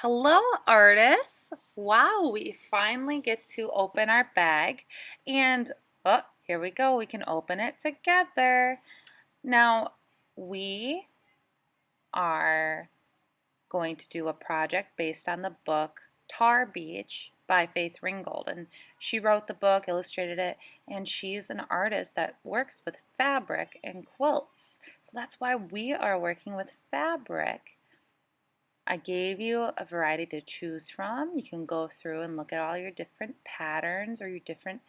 Hello, artists! Wow, we finally get to open our bag, and oh, here we go. We can open it together. Now, we are going to do a project based on the book Tar Beach by Faith Ringgold, and she wrote the book, illustrated it, and she's an artist that works with fabric and quilts. So that's why we are working with fabric. I gave you a variety to choose from. You can go through and look at all your different patterns or your different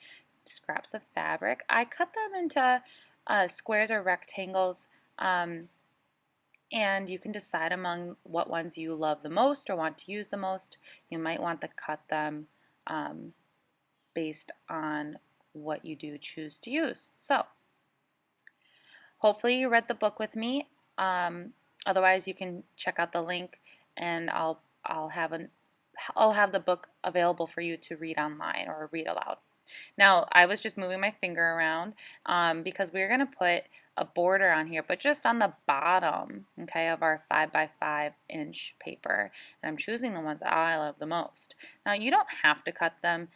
scraps of fabric. I cut them into squares or rectangles, and you can decide among what ones you love the most or want to use the most. You might want to cut them based on what you do choose to use. So, hopefully you read the book with me. Otherwise, you can check out the link, and I'll have the book available for you to read online or read aloud. Now, I was just moving my finger around because we're going to put a border on here, but just on the bottom, okay, of our 5 by 5 inch paper. And I'm choosing the ones that I love the most. Now, you don't have to cut them.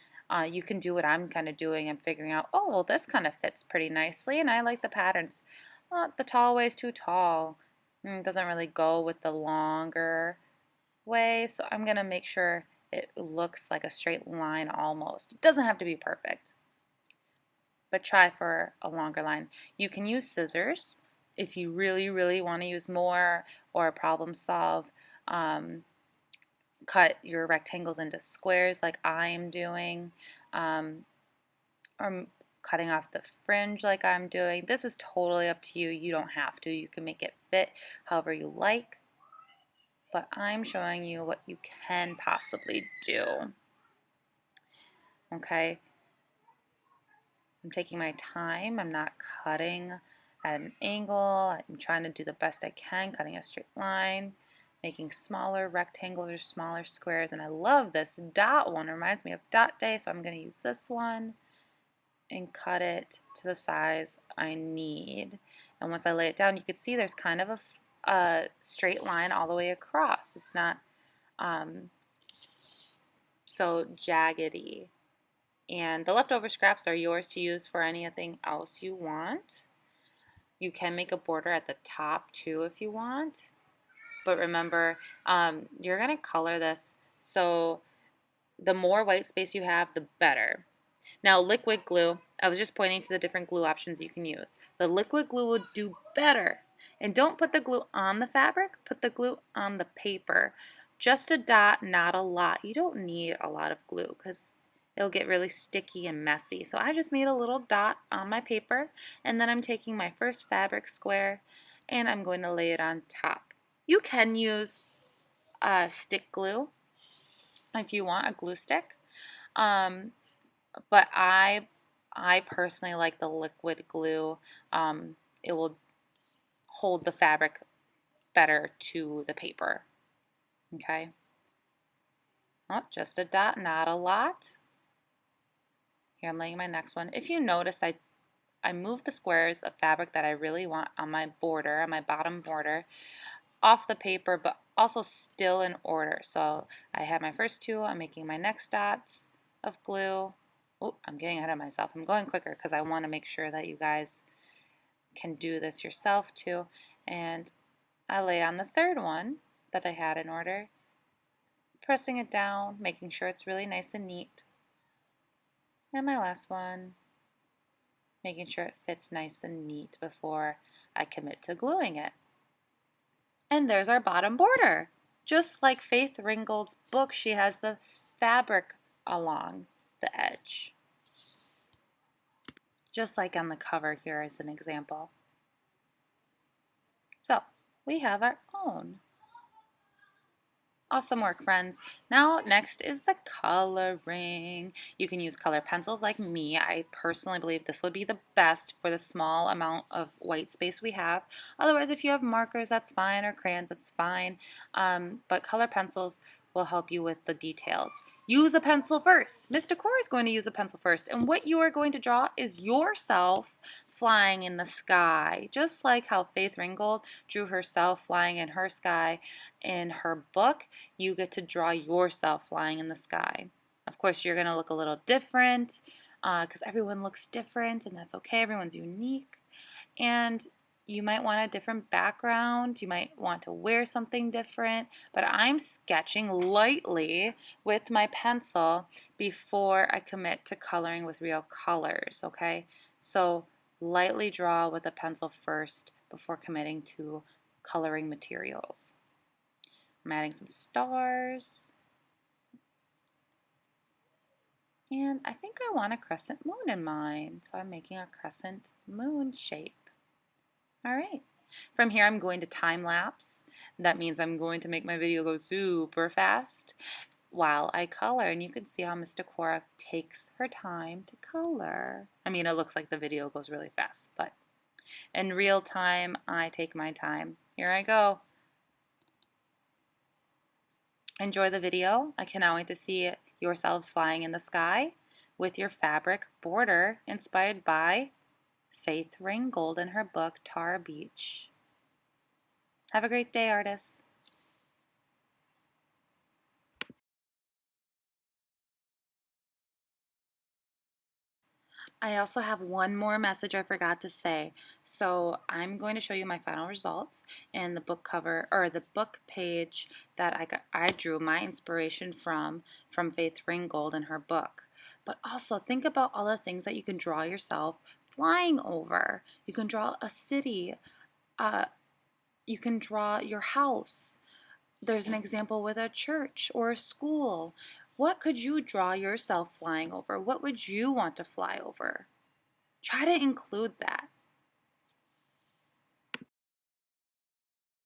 You can do what I'm kind of doing and figuring out, oh, well, this kind of fits pretty nicely, and I like the patterns. Well, the tall way is too tall. It doesn't really go with the longer way, so I'm going to make sure it looks like a straight line almost. It doesn't have to be perfect, but try for a longer line. You can use scissors if you really, really want to use more or problem solve. Cut your rectangles into squares like I'm doing, or cutting off the fringe like I'm doing. This is totally up to you. You don't have to. You can make it fit however you like, but I'm showing you what you can possibly do. Okay, I'm taking my time. I'm not cutting at an angle. I'm trying to do the best I can, cutting a straight line, making smaller rectangles or smaller squares. And I love this dot one. It reminds me of dot day, so I'm going to use this one and cut it to the size I need. And once I lay it down, you can see there's kind of a straight line all the way across. It's not so jaggedy. And the leftover scraps are yours to use for anything else you want. You can make a border at the top too if you want. But remember, you're going to color this, so the more white space you have, the better. Now, liquid glue, I was just pointing to the different glue options you can use. The liquid glue will do better. And don't put the glue on the fabric, put the glue on the paper. Just a dot, not a lot. You don't need a lot of glue because it'll get really sticky and messy. So I just made a little dot on my paper, and then I'm taking my first fabric square and I'm going to lay it on top. You can use stick glue if you want, a glue stick. But I personally like the liquid glue. It will hold the fabric better to the paper. Okay. Oh, just a dot, not a lot. Here I'm laying my next one. If you notice, I moved the squares of fabric that I really want on my border, on my bottom border, off the paper, but also still in order. So I have my first two. I'm making my next dots of glue. Oh, I'm getting ahead of myself. I'm going quicker because I want to make sure that you guys can do this yourself too. And I lay on the third one that I had in order, pressing it down, making sure it's really nice and neat. And my last one, making sure it fits nice and neat before I commit to gluing it. And there's our bottom border. Just like Faith Ringgold's book, she has the fabric along the edge. Just like on the cover here as an example. So, we have our own. Awesome work, friends. Now, next is the coloring. You can use color pencils like me. I personally believe this would be the best for the small amount of white space we have. Otherwise, if you have markers, that's fine, or crayons, that's fine. But color pencils will help you with the details. Use a pencil first. Miss Decor is going to use a pencil first. And what you are going to draw is yourself flying in the sky, just like how Faith Ringgold drew herself flying in her sky in her book. You get to draw yourself flying in the sky. Of course, you're going to look a little different because everyone looks different, and that's okay. Everyone's unique. And you might want a different background. You might want to wear something different. But I'm sketching lightly with my pencil before I commit to coloring with real colors, okay? So lightly draw with a pencil first before committing to coloring materials. I'm adding some stars. And I think I want a crescent moon in mine, so I'm making a crescent moon shape. All right. From here, I'm going to time lapse. That means I'm going to make my video go super fast while I color. And you can see how Miss Decora takes her time to color. I mean, it looks like the video goes really fast, but in real time, I take my time. Here I go. Enjoy the video. I cannot wait to see yourselves flying in the sky with your fabric border inspired by Faith Ringgold in her book, Tar Beach. Have a great day, artists. I also have one more message I forgot to say. So I'm going to show you my final results in the book cover, or the book page that I drew my inspiration from Faith Ringgold in her book. But also think about all the things that you can draw yourself flying over. You can draw a city. You can draw your house. There's an example with a church or a school. What could you draw yourself flying over? What would you want to fly over? Try to include that.